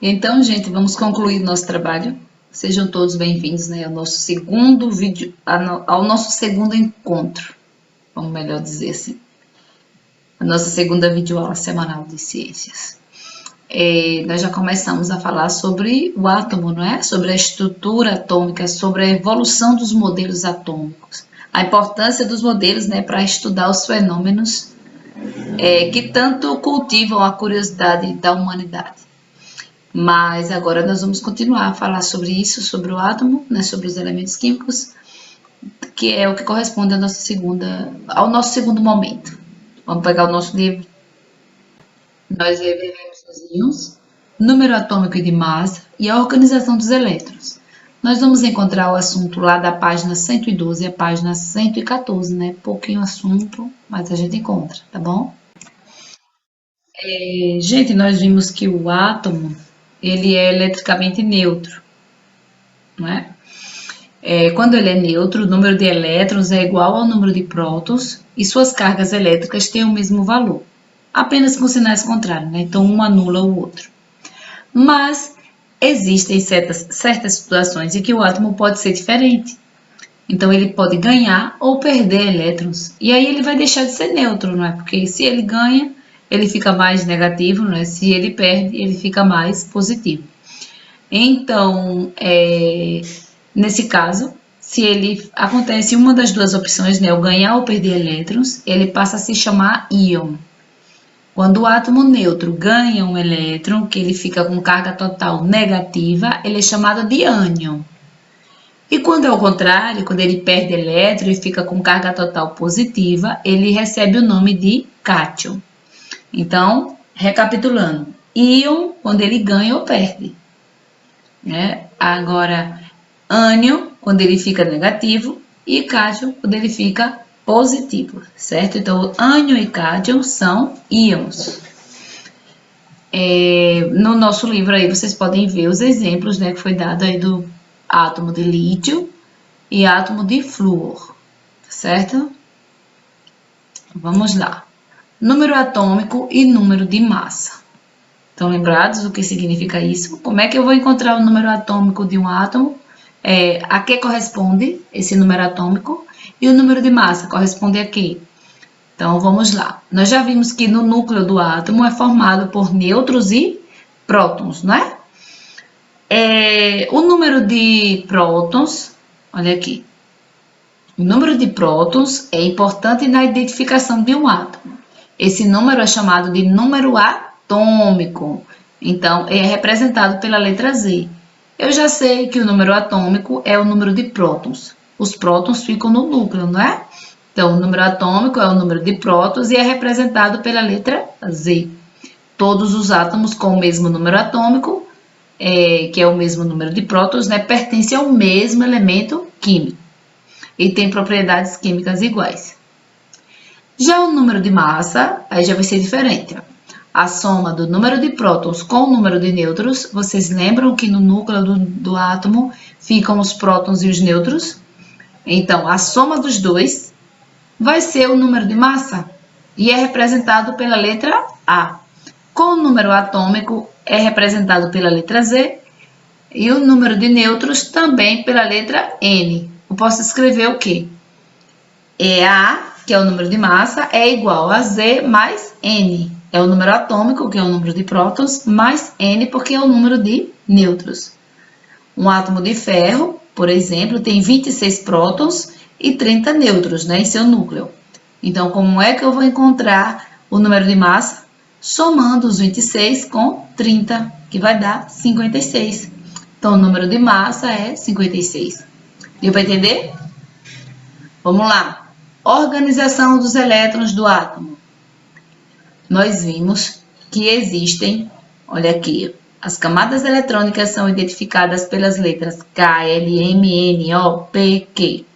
Então, gente, vamos concluir nosso trabalho. Sejam todos bem-vindos, né, ao nosso segundo vídeo, ao nosso segundo encontro, vamos melhor dizer assim, a nossa segunda videoaula semanal de ciências. Nós já começamos a falar sobre o átomo, não é? Sobre a estrutura atômica, sobre a evolução dos modelos atômicos, a importância dos modelos, né, para estudar os fenômenos que tanto cultivam a curiosidade da humanidade. Mas agora nós vamos continuar a falar sobre isso, sobre o átomo, né, sobre os elementos químicos, que é o que corresponde ao nosso segundo momento. Vamos pegar o nosso livro. Nós reveremos os íons, número atômico e de massa e a organização dos elétrons. Nós vamos encontrar o assunto lá da página 112 à página 114, né? Pouquinho assunto, mas a gente encontra, tá bom? Gente, nós vimos que o átomo, ele é eletricamente neutro, não é? Quando ele é neutro, o número de elétrons é igual ao número de prótons e suas cargas elétricas têm o mesmo valor, apenas com sinais contrários, né? Então um anula o outro. Mas existem certas situações em que o átomo pode ser diferente. Então ele pode ganhar ou perder elétrons. E aí ele vai deixar de ser neutro, não é? Porque se ele ganha, ele fica mais negativo, não é? Se ele perde, ele fica mais positivo. Então, nesse caso, se ele acontece uma das duas opções, né? O ganhar ou perder elétrons, ele passa a se chamar íon. Quando o átomo neutro ganha um elétron, que ele fica com carga total negativa, ele é chamado de ânion. E quando é o contrário, quando ele perde elétron e fica com carga total positiva, ele recebe o nome de cátion. Então, recapitulando, íon quando ele ganha ou perde, né? Agora, ânion quando ele fica negativo e cátion quando ele fica positivo, certo? Então, ânion e cátion são íons. No nosso livro aí vocês podem ver os exemplos, né, que foi dado aí do átomo de lítio e átomo de flúor, certo? Vamos lá. Número atômico e número de massa. Estão lembrados do que significa isso? Como é que eu vou encontrar o número atômico de um átomo? A que corresponde esse número atômico? E o número de massa corresponde a quê? Então, vamos lá. Nós já vimos que no núcleo do átomo é formado por nêutrons e prótons, não é? O número de prótons, olha aqui. O número de prótons é importante na identificação de um átomo. Esse número é chamado de número atômico. Então, é representado pela letra Z. Eu já sei que o número atômico é o número de prótons. Os prótons ficam no núcleo, não é? Então, o número atômico é o número de prótons e é representado pela letra Z. Todos os átomos com o mesmo número atômico, que é o mesmo número de prótons, né, pertencem ao mesmo elemento químico e têm propriedades químicas iguais. Já o número de massa, aí já vai ser diferente. A soma do número de prótons com o número de nêutrons, vocês lembram que no núcleo do átomo ficam os prótons e os nêutrons? Então, a soma dos dois vai ser o número de massa e é representado pela letra A. Com o número atômico é representado pela letra Z e o número de nêutrons também pela letra N. Eu posso escrever o quê? A, que é o número de massa, é igual a Z mais N. É o número atômico, que é o número de prótons, mais N, porque é o número de nêutrons. Um átomo de ferro, por exemplo, tem 26 prótons e 30 nêutrons, né, em seu núcleo. Então, como é que eu vou encontrar o número de massa? Somando os 26 com 30, que vai dar 56. Então, o número de massa é 56. Deu para entender? Vamos lá. Organização dos elétrons do átomo. Nós vimos que existem, olha aqui, as camadas eletrônicas são identificadas pelas letras K, L, M, N, O, P, Q.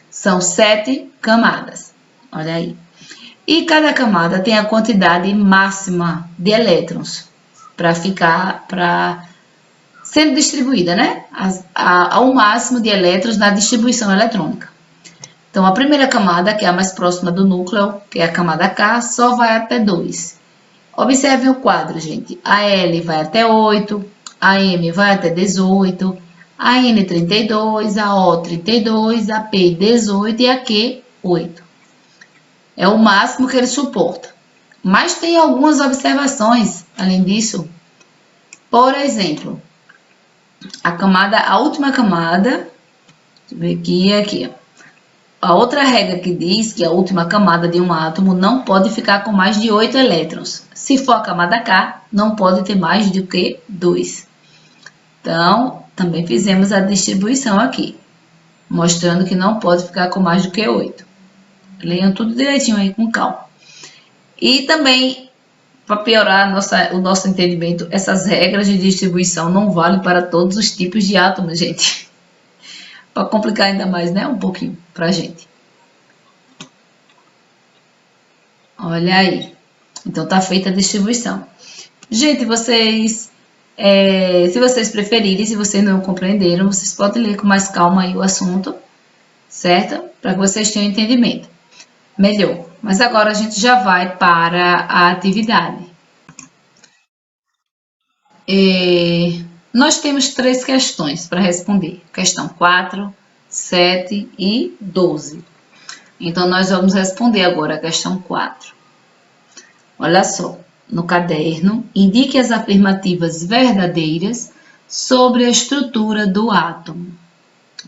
São 7 camadas, olha aí. E cada camada tem a quantidade máxima de elétrons para sendo distribuída, né? Ao máximo de elétrons na distribuição eletrônica. Então, a primeira camada, que é a mais próxima do núcleo, que é a camada K, só vai até 2. Observem o quadro, gente. A L vai até 8, a M vai até 18, a N 32, a O 32, a P 18 e a Q 8. É o máximo que ele suporta. Mas tem algumas observações além disso. Por exemplo, a última camada, deixa eu ver aqui, é aqui, ó. A outra regra que diz que a última camada de um átomo não pode ficar com mais de 8 elétrons. Se for a camada K, não pode ter mais do que 2. Então, também fizemos a distribuição aqui, mostrando que não pode ficar com mais do que 8. Leiam tudo direitinho aí com calma. E também, para piorar o nosso entendimento, essas regras de distribuição não valem para todos os tipos de átomos, gente. Para complicar ainda mais, né? Um pouquinho para a gente. Olha aí. Então, tá feita a distribuição. Gente, se vocês preferirem, se vocês não compreenderam, vocês podem ler com mais calma aí o assunto, certo? Para que vocês tenham entendimento melhor. Mas agora a gente já vai para a atividade. Nós temos 3 questões para responder. Questão 4, 7 e 12. Então, nós vamos responder agora a questão 4. Olha só, no caderno, indique as afirmativas verdadeiras sobre a estrutura do átomo.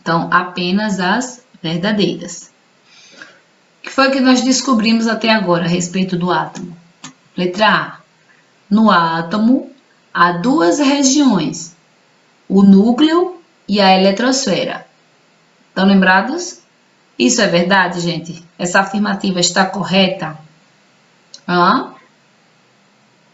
Então, apenas as verdadeiras. O que foi que nós descobrimos até agora a respeito do átomo? Letra A. No átomo, há 2 regiões, o núcleo e a eletrosfera. Estão lembrados? Isso é verdade, gente? Essa afirmativa está correta?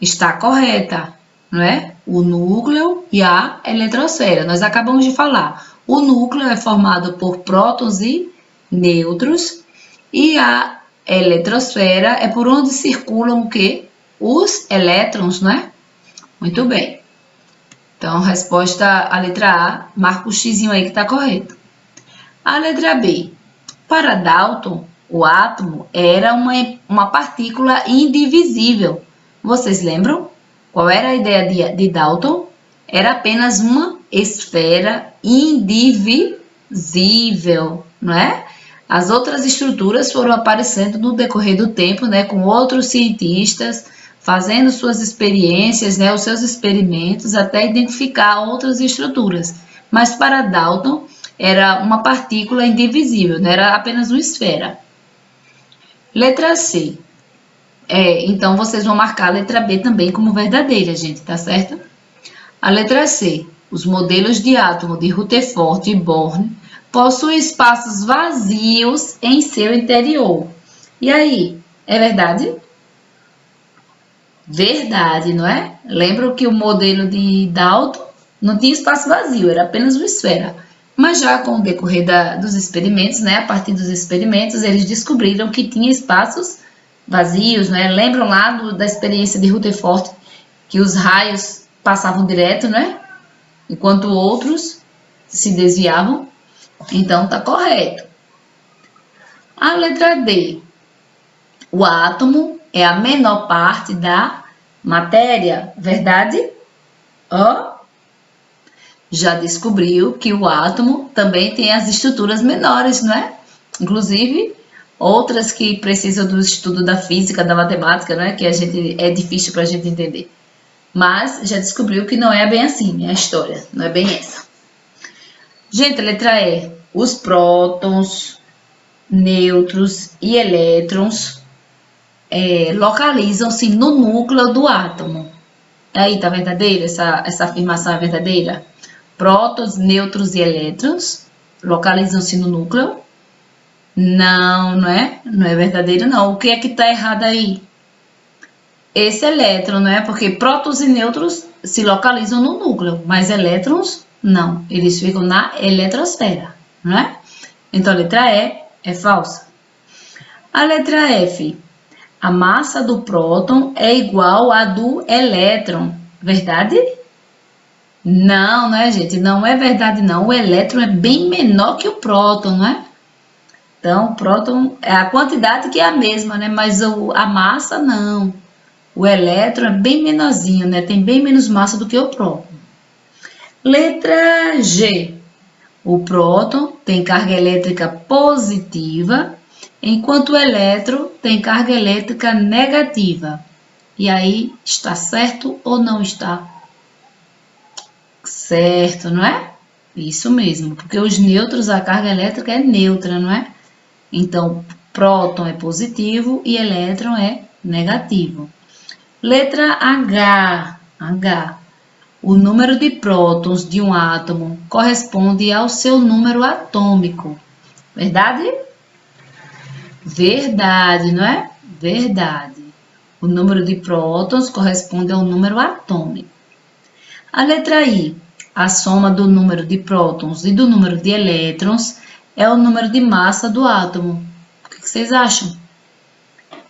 Está correta, não é? O núcleo e a eletrosfera. Nós acabamos de falar. O núcleo é formado por prótons e nêutrons e a eletrosfera é por onde circulam o quê? Os elétrons, não é? Muito bem. Então, resposta à letra A, marca o xizinho aí que está correto. A letra B. Para Dalton, o átomo era uma partícula indivisível. Vocês lembram? Qual era a ideia de Dalton? Era apenas uma esfera indivisível, não é? As outras estruturas foram aparecendo no decorrer do tempo, né, com outros cientistas fazendo suas experiências, né, os seus experimentos, até identificar outras estruturas. Mas para Dalton, era uma partícula indivisível, não era apenas uma esfera. Letra C. Então, vocês vão marcar a letra B também como verdadeira, gente, tá certo? A letra C. Os modelos de átomo de Rutherford e Bohr possuem espaços vazios em seu interior. E aí, é verdade? Verdade, não é? Lembram que o modelo de Dalton não tinha espaço vazio, era apenas uma esfera. Mas já com o decorrer dos experimentos, né, a partir dos experimentos, eles descobriram que tinha espaços vazios, né? Lembram lá da experiência de Rutherford, que os raios passavam direto, né? Enquanto outros se desviavam. Então, tá correto. A letra D. O átomo é a menor parte da matéria, verdade? Já descobriu que o átomo também tem as estruturas menores, não é? Inclusive, outras que precisam do estudo da física, da matemática, né? Que é difícil para a gente entender. Mas já descobriu que não é bem assim, né? A história não é bem essa. Gente, a letra E. Os prótons, nêutrons e elétrons localizam-se no núcleo do átomo. Aí, tá verdadeira? Essa afirmação é verdadeira? Prótons, nêutrons e elétrons localizam-se no núcleo? Não, não é? Não é verdadeiro, não. O que é que está errado aí? Esse elétron, não é? Porque prótons e nêutrons se localizam no núcleo, mas elétrons, não. Eles ficam na eletrosfera, não é? Então, a letra E é falsa. A letra F. A massa do próton é igual à do elétron. Verdade? Não, né, gente? Não é verdade, não. O elétron é bem menor que o próton, não é? Então, o próton é a quantidade que é a mesma, né? Mas a massa, não. O elétron é bem menorzinho, né? Tem bem menos massa do que o próton. Letra G. O próton tem carga elétrica positiva, enquanto o elétron tem carga elétrica negativa. E aí, está certo ou não está? Certo, não é? Isso mesmo, porque os nêutrons, a carga elétrica é neutra, não é? Então, próton é positivo e elétron é negativo. Letra H. O número de prótons de um átomo corresponde ao seu número atômico. Verdade? Verdade, não é? Verdade. O número de prótons corresponde ao número atômico. A letra I. A soma do número de prótons e do número de elétrons é o número de massa do átomo. O que vocês acham?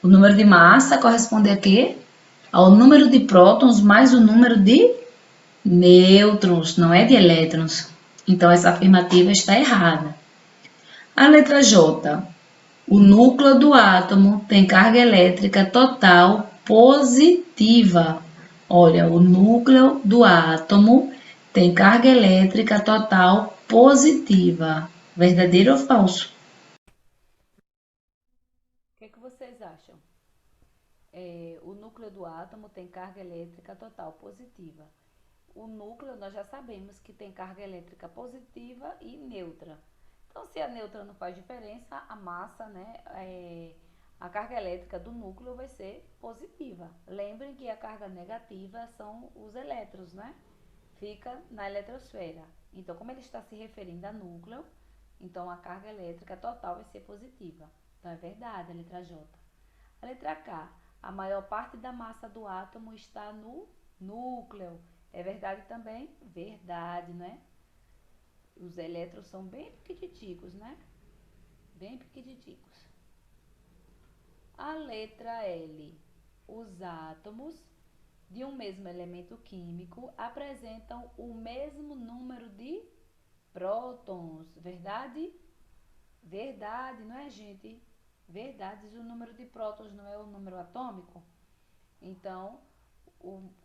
O número de massa corresponde a quê? Ao número de prótons mais o número de nêutrons, não é de elétrons. Então, essa afirmativa está errada. A letra J. O núcleo do átomo tem carga elétrica total positiva. Olha, o núcleo do átomo tem carga elétrica total positiva. Verdadeiro ou falso? O que vocês acham? O núcleo do átomo tem carga elétrica total positiva. O núcleo, nós já sabemos que tem carga elétrica positiva e neutra. Então, se a neutra não faz diferença, a massa, né, a carga elétrica do núcleo vai ser positiva. Lembrem que a carga negativa são os elétrons, né? Fica na eletrosfera. Então, como ele está se referindo a núcleo, então a carga elétrica total vai ser positiva. Então, é verdade a letra J. A letra K. A maior parte da massa do átomo está no núcleo. É verdade também? Verdade, né? Os elétrons são bem pequiticos, né? Bem pequiticos. A letra L. Os átomos de um mesmo elemento químico apresentam o mesmo número de prótons. Verdade? Verdade, não é, gente? Verdade, o número de prótons não é o número atômico? Então,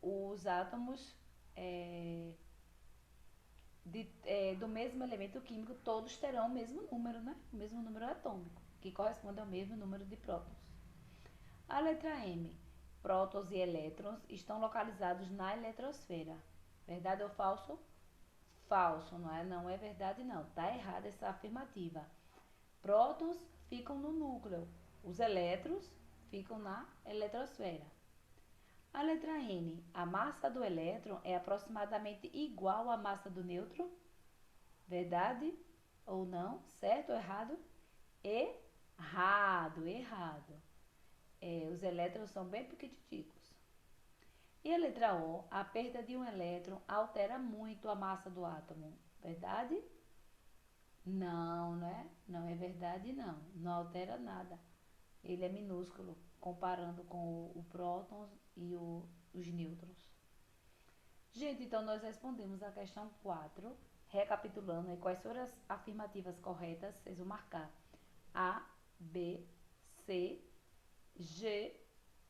os átomos do mesmo elemento químico, todos terão o mesmo número, né? O mesmo número atômico, que corresponde ao mesmo número de prótons. A letra M. Prótons e elétrons estão localizados na eletrosfera. Verdade ou falso? Falso, não é? Não é verdade, não. Está errada essa afirmativa. Prótons ficam no núcleo, os elétrons ficam na eletrosfera. A letra N. A massa do elétron é aproximadamente igual à massa do nêutron? Verdade ou não? Certo ou errado? Errado. Os elétrons são bem pequiticos. E a letra O. A perda de um elétron altera muito a massa do átomo. Verdade? Não, né? Não é verdade, não. Não altera nada. Ele é minúsculo, comparando com o próton e os nêutrons. Gente, então nós respondemos a questão 4. Recapitulando, quais foram as afirmativas corretas? Vocês vão marcar A, B, C, G,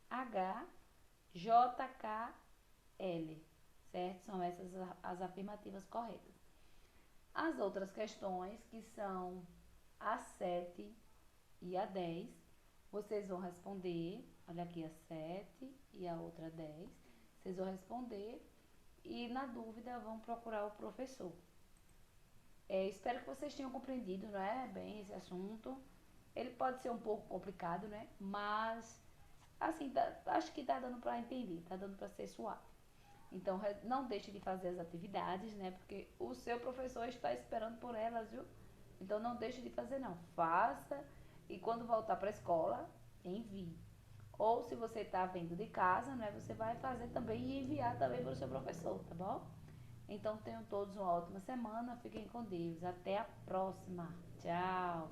H, J, K, L. Certo? São essas as afirmativas corretas. As outras questões, que são a 7 e a 10, vocês vão responder. Olha aqui a 7 e a outra 10. Vocês vão responder e, na dúvida, vão procurar o professor. Espero que vocês tenham compreendido, né, bem esse assunto. Ele pode ser um pouco complicado, né? Mas, assim, acho que tá dando para entender, tá dando para ser suave. Então, não deixe de fazer as atividades, né? Porque o seu professor está esperando por elas, viu? Então, não deixe de fazer, não. Faça e quando voltar para a escola, envie. Ou, se você está vendo de casa, né? Você vai fazer também e enviar também para o seu professor, tá bom? Então, tenham todos uma ótima semana. Fiquem com Deus. Até a próxima. Tchau.